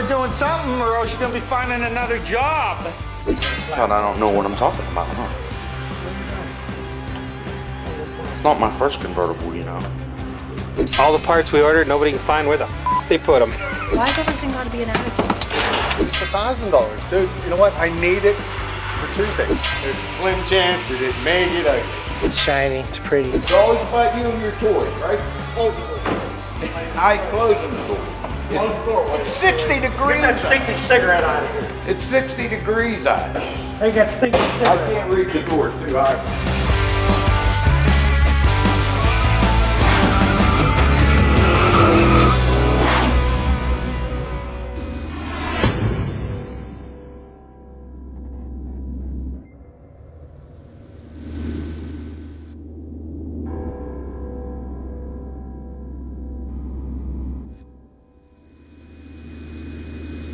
start doing something or else you're gonna be finding another job. God, I don't know what I'm talking about, huh? It's not my first convertible, you know. All the parts we ordered, nobody can find where the they put them. Why's everything got to be an attitude? It's $1,000, dude. You know what? I need it for two things. There's a slim chance that it may get ugly. It's shiny, it's pretty. It's always about you and your toys, right? I closing the door. It's 60 degrees. Get that stinking cigarette out of here. It's 60 degrees out. They got stinking I can't reach the door, it's too high.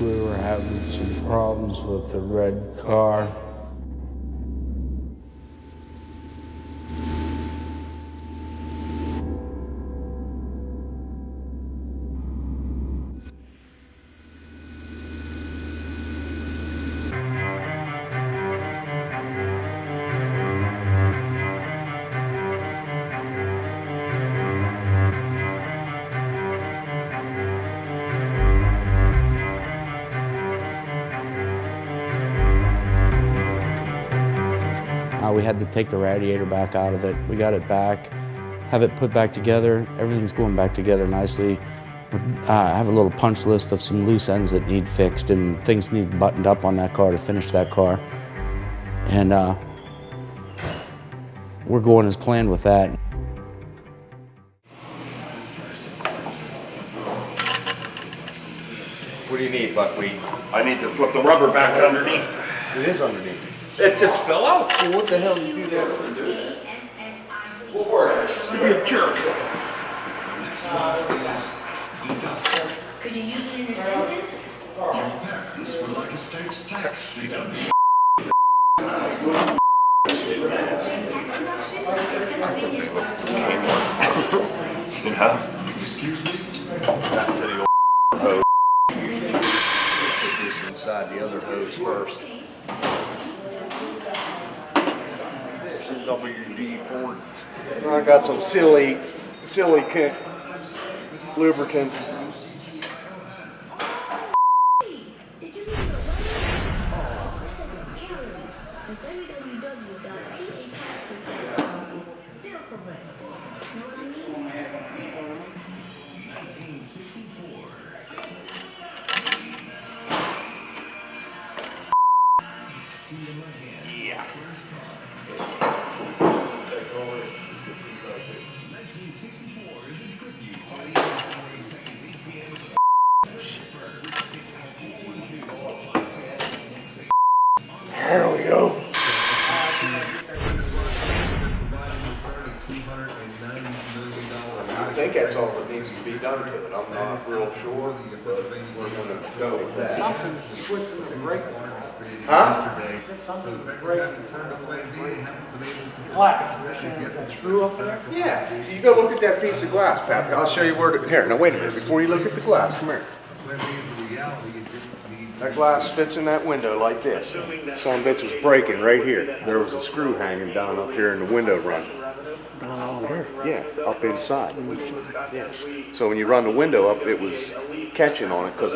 We were having some problems with the red car. We had to take the radiator back out of it. We got it back, have it put back together. Everything's going back together nicely. I have a little punch list of some loose ends that need fixed and things need buttoned up on that car to finish that car. And we're going as planned with that. What do you need, Buckwheat? I need to put the rubber back underneath. It is underneath. It just fell out. Well, what the hell did you do that for, dude? What word? You'd be a jerk. Could you use it in a sentence? You know? Back to the old hose. Put this inside the other hose first. Some WD-40. I got some silly lubricant. Did you read the calories? The www.patastic.com is still correct. Know what I mean? There we go. I think that's all that needs to be done to it. I'm not real sure, but we're gonna go with that. Something's twisting the brake line. Huh? Something's breaking. Black. Screw up there? Yeah, you go look at that piece of glass, Pat. I'll show you where to, here, now wait a minute, before you look at the glass, come here. That glass fits in that window like this. Some bitch was breaking right here. There was a screw hanging down up here in the window run. Down here. Yeah, up inside. Yeah. So when you run the window up, it was catching on it because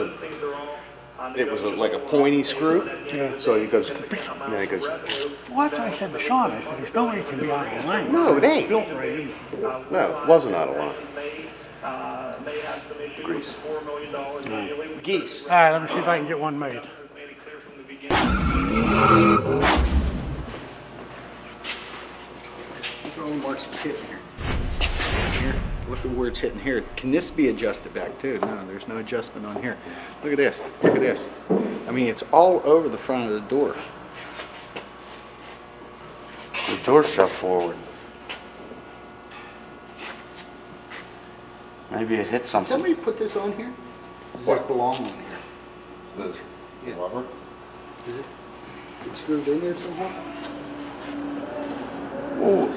it was like a pointy screw. Yeah. So it goes, and then it goes. Well, that's what I said to Sean. I said, there's no way it can be out of line. No, it ain't. It's built right in. No, it wasn't out of line. Grease. Geese. All right, let me see if I can get one made. Look at all the marks it's hitting here. Here. Look at where it's hitting here. Can this be adjusted back too? No, there's no adjustment on here. Look at this. Look at this. I mean, it's all over the front of the door. The door shut forward. Maybe it hit something. Somebody put this on here? Does this belong on here? The Yeah. rubber. Is it screwed in there somehow? Oh,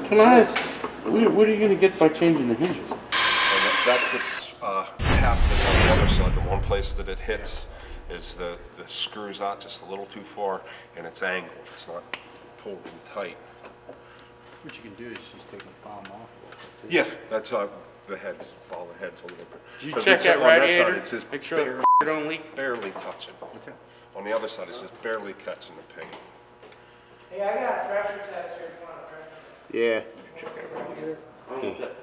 can I ask, what are you going to get by changing the hinges? And that's what's happening on the other side, the one place that it hits. is the screw's out just a little too far and it's angled. It's not pulled in tight. What you can do is just take the foam off a little bit. Yeah, that's the heads, follow the heads a little bit. Did you 'Cause check it's that on side, radiator? It's just Make sure the don't leak. barely touching. What's that? On the other side, it's just barely catching the paint. Hey, I got a pressure test here. If you want a pressure test. Yeah. I don't want that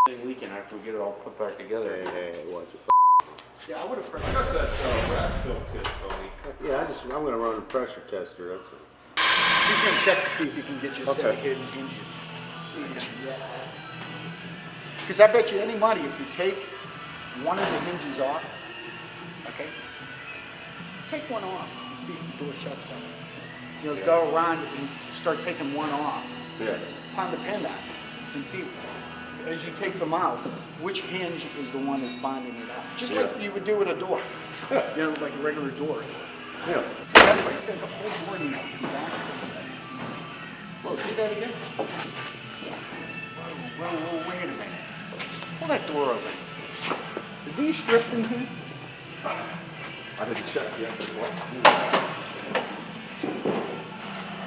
thing leaking after we get it all put back together. Hey, watch it. Yeah, I would have Got pressured. that rat fill kit, Tony. Yeah, I'm gonna run a pressure tester, that's it. He's gonna check to see if he can get you a set of Okay. hidden hinges. Because I bet you any money, if you take one of the hinges off, okay, take one off and see if the door shuts better. You know, go around and start taking one off. Yeah. Pound the pin out and see, as you take them out, which hinge is the one that's binding it up. Just like you would do with a door. You know, like a regular door. Yeah. That's why I said the whole door needs to come back. Whoa, do that again. Whoa, wait a minute. Pull that door open. Are these stripped in here? I didn't check yet.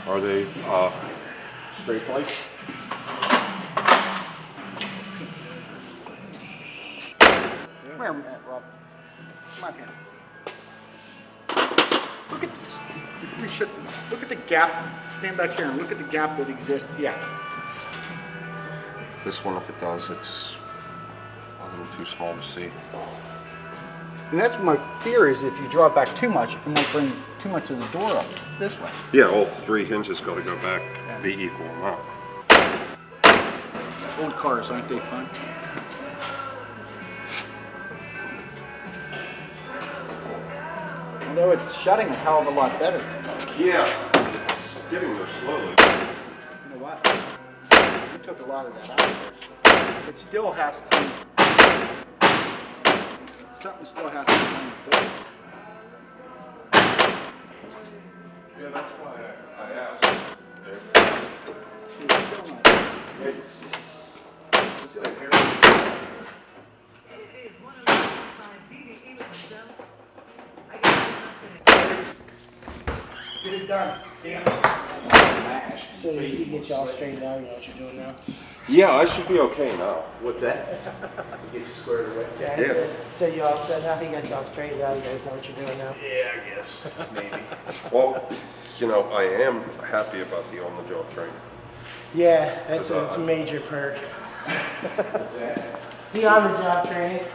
Are they straight plates? Come here, Rob. Come on here. Look at this. Before you shut this, look at the gap. Stand back here and look at the gap that exists. Yeah. This one, if it does, it's a little too small to see. And that's my fear is if you draw it back too much, it might bring too much of the door up this way. Yeah, all three hinges got to go back the equal amount. Old cars, aren't they fun? Although it's shutting a hell of a lot better. Yeah, it's getting there slowly. You know what? We took a lot of that out. It still has to, something still has to come in place. Yeah, that's why I asked. It's still not. It's still here. Get it done. So if you get you all straightened out, you know what you're doing now? Yeah, I should be okay now. What's that? Get you squared away. Yeah, I Yeah. So you all set now? You got you all straightened out? You guys know what you're doing now? Yeah, I guess, maybe. Well, you know, I am happy about the on-the-job training. Yeah, that's a major perk. The on-the-job training.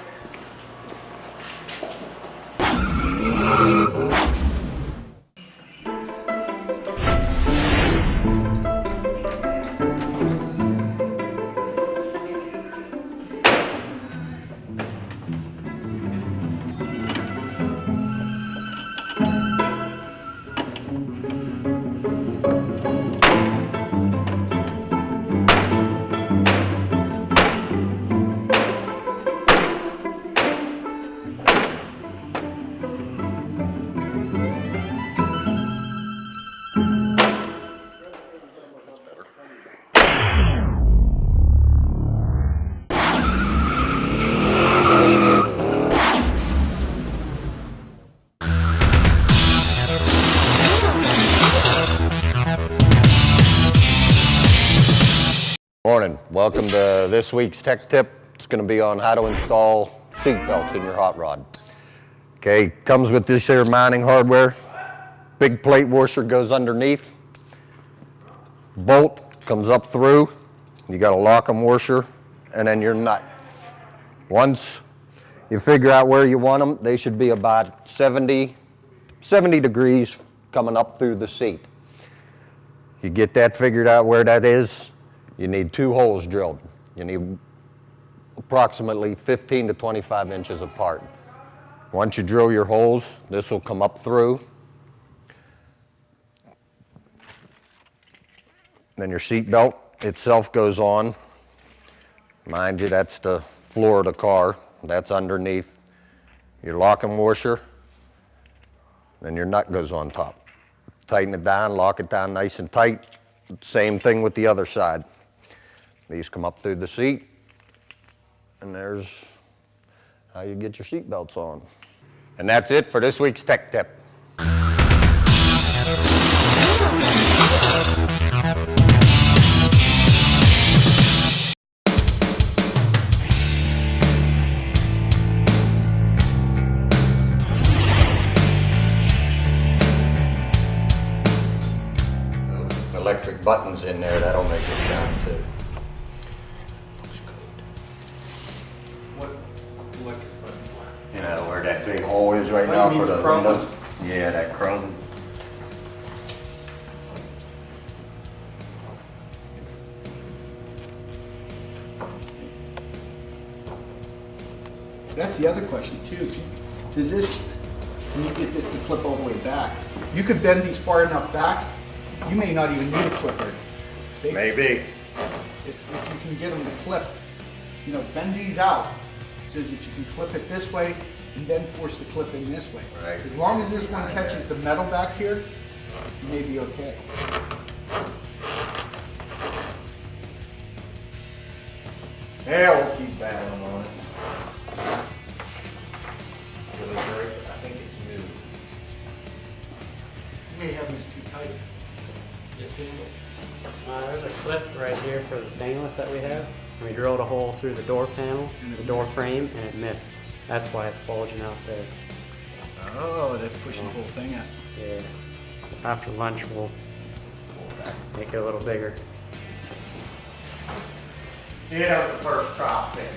Morning. Welcome to this week's tech tip. It's going to be on how to install seat belts in your hot rod. Okay, comes with this here mounting hardware. Big plate washer goes underneath. Bolt comes up through. You got a lock-em washer and then your nut. Once you figure out where you want them, they should be about 70 degrees coming up through the seat. You get that figured out where that is. You need 2 holes drilled. You need approximately 15 to 25 inches apart. Once you drill your holes, this will come up through. Then your seat belt itself goes on. Mind you, that's the floor of the car. That's underneath. Your lock-em washer. Then your nut goes on top. Tighten it down, lock it down nice and tight. Same thing with the other side. These come up through the seat, and there's how you get your seat belts on. And that's it for this week's Tech Tip. Electric buttons in there, that'll make it sound too. Looks good. What electric button? You know, where that big hole is right now you for mean the chrome windows? Yeah, that chrome. That's the other question too. Does this, when you get this to clip all the way back, you could bend these far enough back, you may not even need a clipper. See? Maybe. If you can get them to clip, you know, bend these out so that you can clip it this way and then force the clip in this way. Right. As long as this one catches the metal back here, you may be okay. Yeah, we'll keep battling on it. Till it's right, I think it's new. You may have these too tight. There's a clip right here for the stainless that we have. We drilled a hole through the door panel, the door frame, and it missed. That's why it's bulging out there. Oh, that's pushing the whole thing out. Yeah. After lunch, we'll make it a little bigger. Yeah, that was the first trial fit.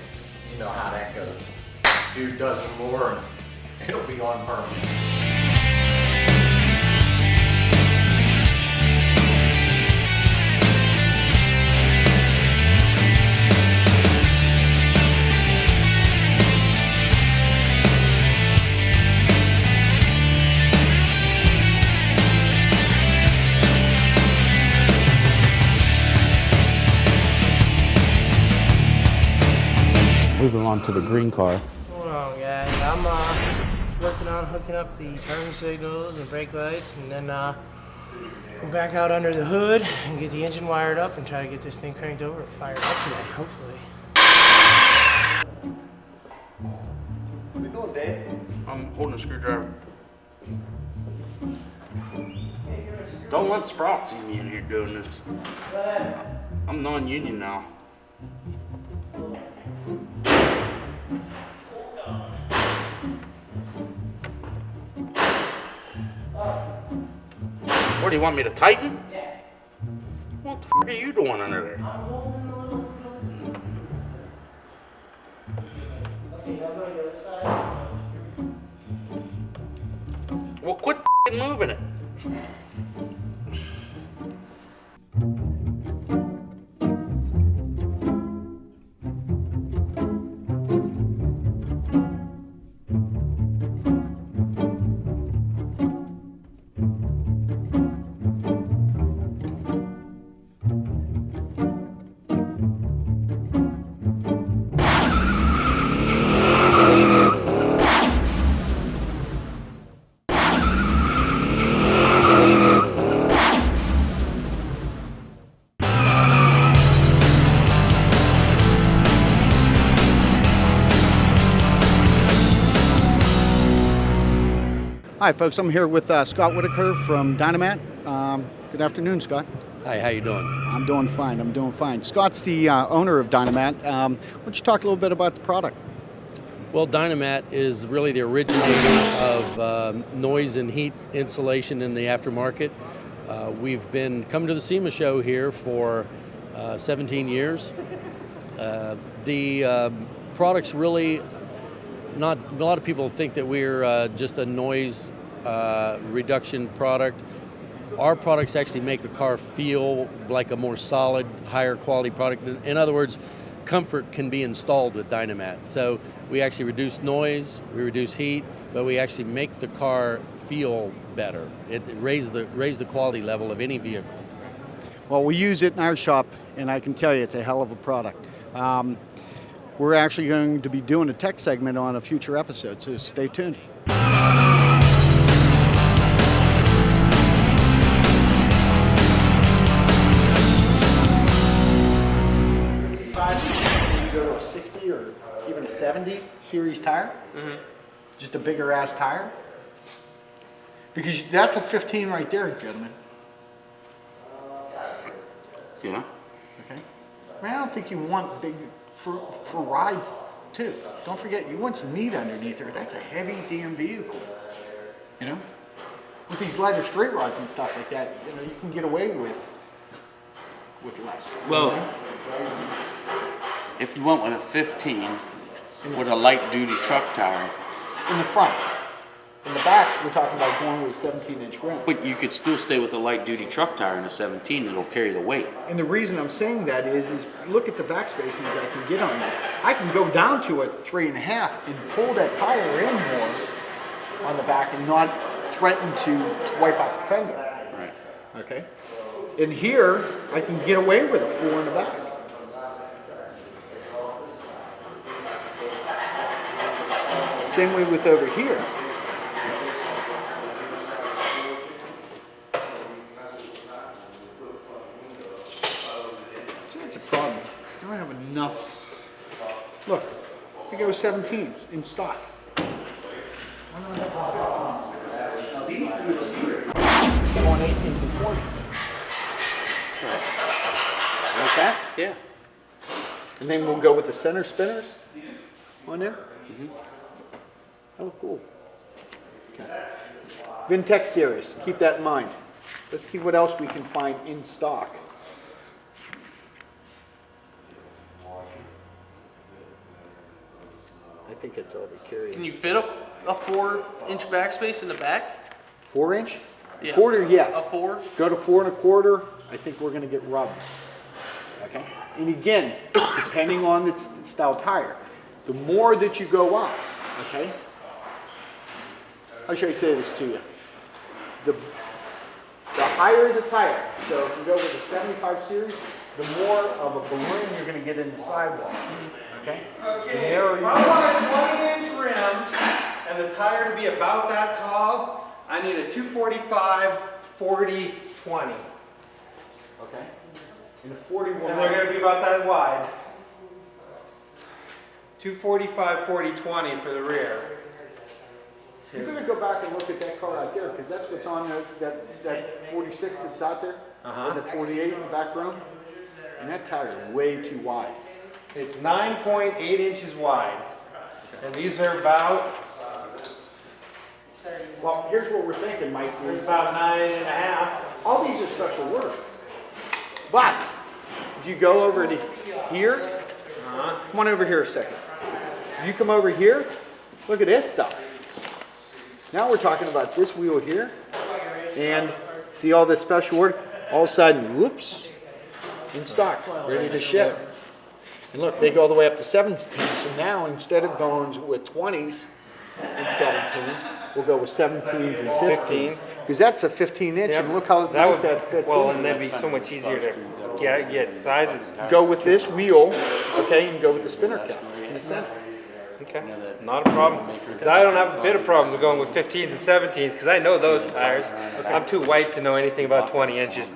You know how that goes. Dude does some more and it'll be on permanent. Moving on to the green car. Hold on, guys. I'm working on hooking up the turn signals and brake lights, and then go back out under the hood and get the engine wired up and try to get this thing cranked over and fired up today, hopefully. What are you doing, Dave? I'm holding a screwdriver. Don't let Sprout see me in here doing this. I'm non-union now. What do you want me to tighten? Yeah. What the f are you doing under there? I'm holding the little piston. Okay, I'll go to the other side. Well, quit f***ing moving it. Hi folks, I'm here with Scott Whitaker from Dynamat. Good afternoon, Scott. Hi, how you doing? I'm doing fine. Scott's the owner of Dynamat. Why don't you talk a little bit about the product? Well, Dynamat is really the originator of noise and heat insulation in the aftermarket. We've been coming to the SEMA show here for 17 years. The product's really not, a lot of people think that we're just a noise reduction product. Our products actually make a car feel like a more solid, higher quality product. In other words, comfort can be installed with Dynamat. So we actually reduce noise, we reduce heat, but we actually make the car feel better. It raise the quality level of any vehicle. Well, we use it in our shop, and I can tell you it's a hell of a product. We're actually going to be doing a tech segment on a future episode, so stay tuned. You go to a 60 or even a 70 series tire, Just a bigger ass tire? Because that's a 15 right there, gentlemen. Yeah. Okay. I mean, I don't think you want big for rides too. Don't forget, you want some meat underneath there. That's a heavy damn vehicle. You know, with these lighter straight rods and stuff like that, you know, you can get away with less. Well, if you went with a 15 with a light duty truck tire, In the front. In the backs, we're talking about going with 17-inch rim. but you could still stay with a light duty truck tire in a 17 that'll carry the weight. And the reason I'm saying that is look at the back spacings I can get on this. I can go down to a 3.5 and pull that tire in more on the back and not threaten to wipe out the fender. Right. Okay? And here, I can get away with a 4 in the back. Same way with over here. See, that's a problem. I don't have enough. Look, we go 17s in stock. I don't have 15s. Now these wheels here go on 18s and 40s. Like that? Yeah. And then we'll go with the center spinners on there. Oh, cool. Okay. Vintex series, keep that in mind. Let's see what else we can find in stock. I think that's all they carry. Can you fit a 4-inch backspace in the back? 4-inch? Yeah. Quarter, yes. A 4? Go to 4.25. I think we're going to get rubbed. Okay. And again, depending on the style tire, the more that you go up, okay. How should I say this to you? The higher the tire, so if you go with a 75 series, the more of a balloon you're going to get in the sidewall. Okay? Okay, if I want a 20-inch rim and the tire to be about that tall, I need a 245, 40, 20. Okay? And a 41. And they're going to be about that wide. 245, 40, 20 for the rear. You're going to go back and look at that car out there, because that's what's on that 46 that's out there, or that 48 in the back room. And that tire is way too wide. It's 9.8 inches wide. And these are about, Well, here's what we're thinking, Mike. it's about 9.5. All these are special work. But, if you go over to here, come on over here a second. If you come over here, look at this stuff. Now we're talking about this wheel here, and see all this special work? All of a sudden, whoops, in stock, ready to ship. And look, they go all the way up to 17s, so now instead of going with 20s and 17s, we'll go with 17s and 15s. Because that's a 15-inch, and look how nice that fits in. and that'd be so much easier to get sizes. Go with this wheel, okay, and go with the spinner cap in the center. Okay, not a problem. Because I don't have a bit of problems going with 15s and 17s because I know those tires. I'm too white to know anything about 20 inches.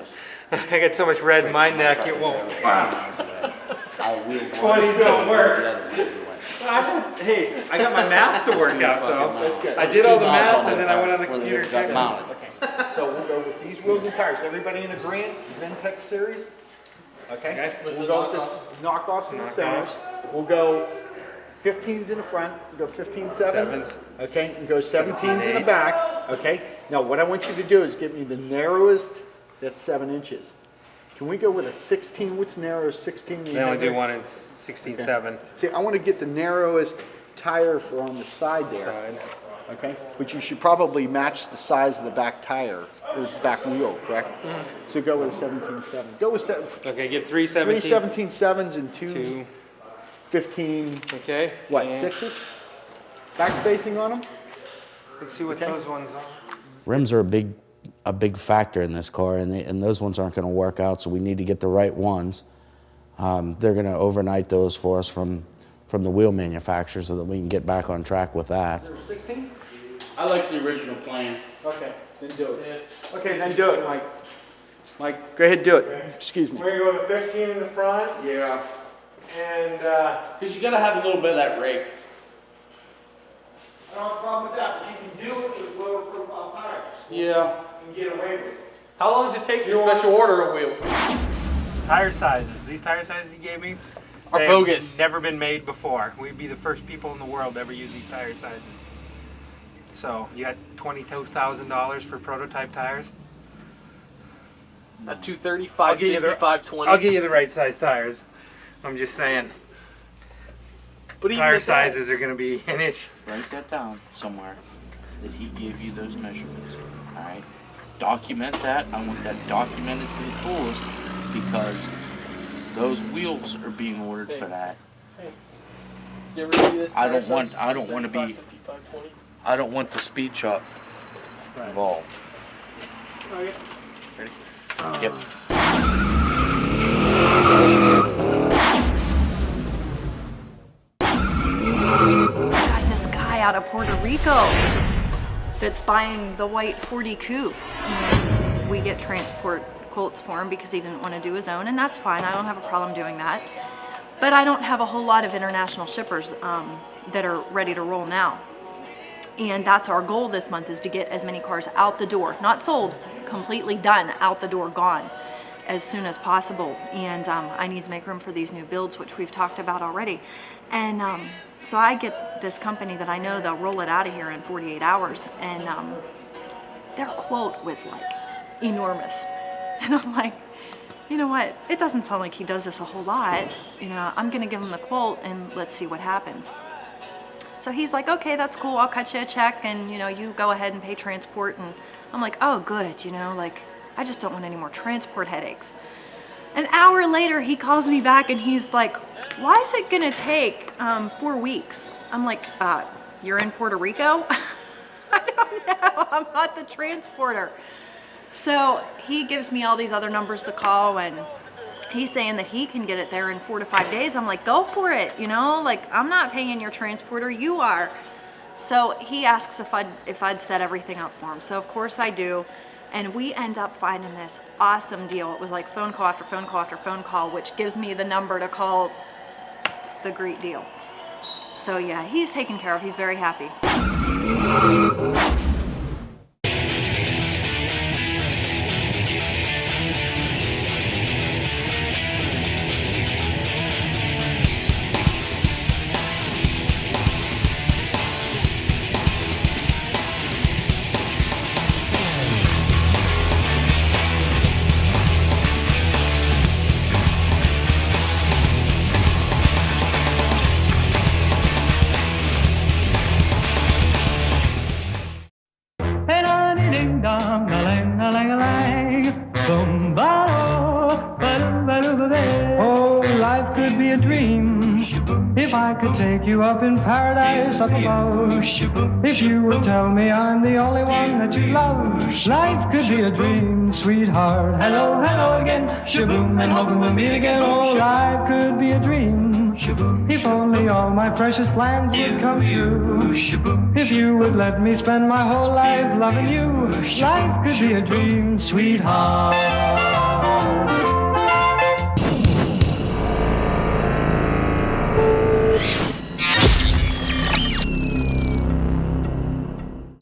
I got so much red in my neck, it won't. 20s don't work. Hey, I got my math to work out though. I did all the math and then I went on the computer and checked it. So we'll go with these wheels and tires. Everybody in agreement? The Ventex series? Okay. We'll go with this knockoffs in the centers. We'll go 15s in the front, we'll go 15-7s, okay, and go 17s in the back, okay? Now what I want you to do is get me the narrowest, that's 7 inches. Can we go with a 16, what's narrowest 16? They only do one in 16.7. See, I want to get the narrowest tire for on the side there, okay? But you should probably match the size of the back tire, or back wheel, correct? So go with a 17-7. Go with Okay, get 3 three 17. 17-7s and two 15, Okay. what, and 6s? Back spacing on them? Let's see what those ones are. Rims are a big factor in this car, and those ones aren't going to work out, so we need to get the right ones. They're going to overnight those for us from the wheel manufacturer so that we can get back on track with that. 16? I like the original plan. Okay, then do it. Okay, then do it, Mike. Mike, go ahead, do it. Excuse me. We're going to go with 15 in the front Yeah. and Because you got to have a little bit of that rake. I don't have a problem with that, but you can do it with lower profile tires. Yeah. And get away with it. How long does it take to special order a wheel? Tire sizes. These tire sizes you gave me Are they've bogus. Never been made before. We'd be the first people in the world to ever use these tire sizes. So you got $22,000 for prototype tires. A 230, I'll get you 550, the 520. I'll get you the right size tires. I'm just saying. But even Tire at that- sizes are going to be an inch. Write that down somewhere, that he gave you those measurements, all right? Document that. I want that documented to the fullest, because those wheels are being ordered for that. You ever see this? I don't tire want size? to be 550, 520. I don't want the speed shop involved. Okay. Ready? Yep. Got this guy out of Puerto Rico that's buying the white 40 coupe, and we get transport quotes for him because he didn't want to do his own, and that's fine. I don't have a problem doing that. But I don't have a whole lot of international shippers that are ready to roll now. And that's our goal this month, is to get as many cars out the door, not sold, completely done, out the door, gone, as soon as possible. And I need to make room for these new builds, which we've talked about already. And so I get this company that I know they'll roll it out of here in 48 hours. And their quote was like enormous. And I'm like, you know what? It doesn't sound like he does this a whole lot. You know, I'm gonna give him the quote and let's see what happens. So he's like, okay, that's cool. I'll cut you a check and, you know, you go ahead and pay transport. And I'm like, oh, good. You know, like, I just don't want any more transport headaches. An hour later, he calls me back and he's like, why is it gonna take 4 weeks? I'm like, you're in Puerto Rico? I don't know, I'm not the transporter. So he gives me all these other numbers to call, and he's saying that he can get it there in 4 to 5 days. I'm like, go for it, you know? Like, I'm not paying your transporter, you are. So he asks if I'd set everything up for him. So of course I do. And we end up finding this awesome deal. It was like phone call after phone call after phone call, which gives me the number to call the great deal. So yeah, he's taken care of. He's very happy. Oh, life could be a dream if I could take you up in paradise up above. If you would tell me I'm the only one that you love. Life could be a dream, sweetheart. Hello, hello again. Shaboom, and hoping we'll meet again. Oh, life could be a dream if only all my precious plans would come true. If you would let me spend my whole life loving you. Life could be a dream, sweetheart.